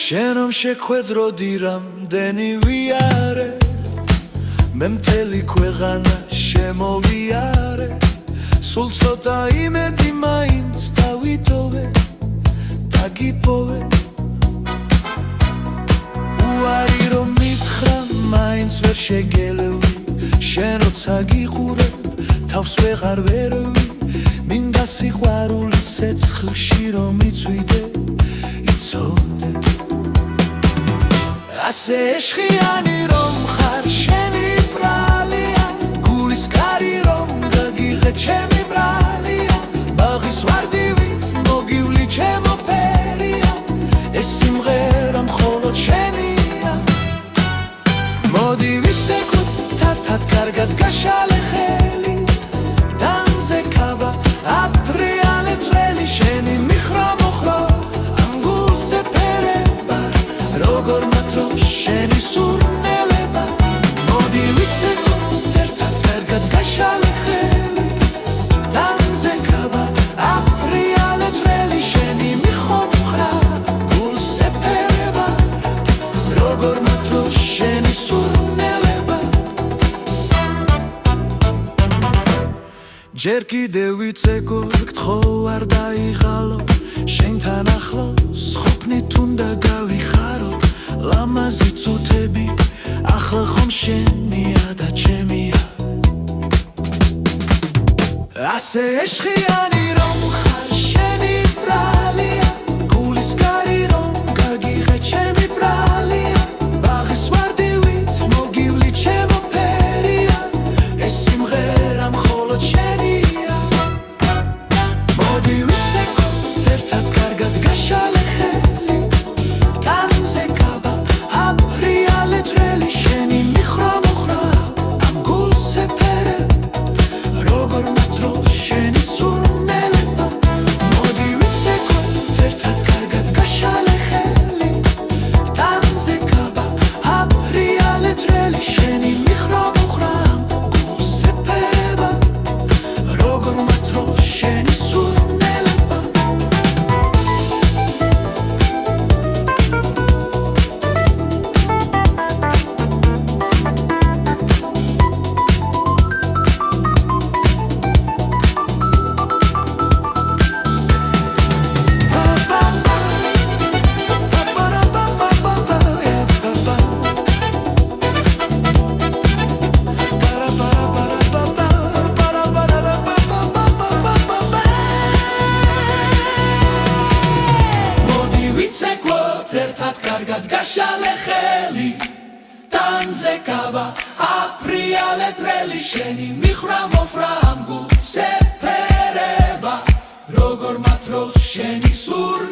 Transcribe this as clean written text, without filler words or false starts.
შენომ შეხვედროდი რამდენი ვიარე მე მთელი ქვეყანა შემოვიარე სულ ცოტა იმედი მაინც დავიტოვე დაგიპოვე უარი რომ მითხრა მაინც ვერ შეგელევი შენ როცა გიყურებ თავს ვეღარ ვერვი მინდა სიყვარული ცეცხლში რომ იცვიდე იცოდე ასე ეშხიანი რომ ხარ შენი ბრალია გულის კარი რომ გაგიღე ჩემი ბრალია ბაღის ვარდივით მოგივლი ჩემო ფერია ეს სიმღერა მხოლოდ შენია მოდი ვიცეკოთ თათად კარგად გაშალე ხელი დანზე კაბა აპრიალე თრელი შენი მიხრა მოხრა ამ გულზე ფერება როგორ შენი სურნელება მოდი ვიცეკოთ ერთად კარგად გაშალე ხელი დანზე კაბა აპრიალე თრელი შენი მიხრა გულზე ფერება როგორ მათრო შენი სურნელება ჯერ კიდევ ვიცეკოთ გთხოვ არ დაიღალო შენთან ახლოს ყოფნით უნდა გავიხარო ლამაზი წუთები ახლა ხომ შენია და ჩემია ასე ეშხიანი რომ ხარ შენი ბრალია გულის კარი რომ გაგიღე ჩემი ბრალია ბაღის ვარდივით მოგივლი ჩემო ფერია ეს სიმღერა მხოლოდ შენია მოდი ვიცეკოთ ერთად კარგად გაშალე ხელი დანზე კაბა აპრიალე თრელი შენი მიხრა მოხრა ამ გულზე ფერება როგორ მათრო შენი სურნელება მოდი ვიცეკოთ ერთად კარგად გაშალე ხელი დანზე კაბა აპრიალე თრელი შენი მიხრა მოხრა ამ გულზე ფერება როგორ მათრო შენი სურნელება ერთად კარგად გაშალე ხელი დანზე კაბა აპრიალე თრელი შენი მიხრა მოფრა ამ გულზე ფერება როგორ მათრო შენი სურნელება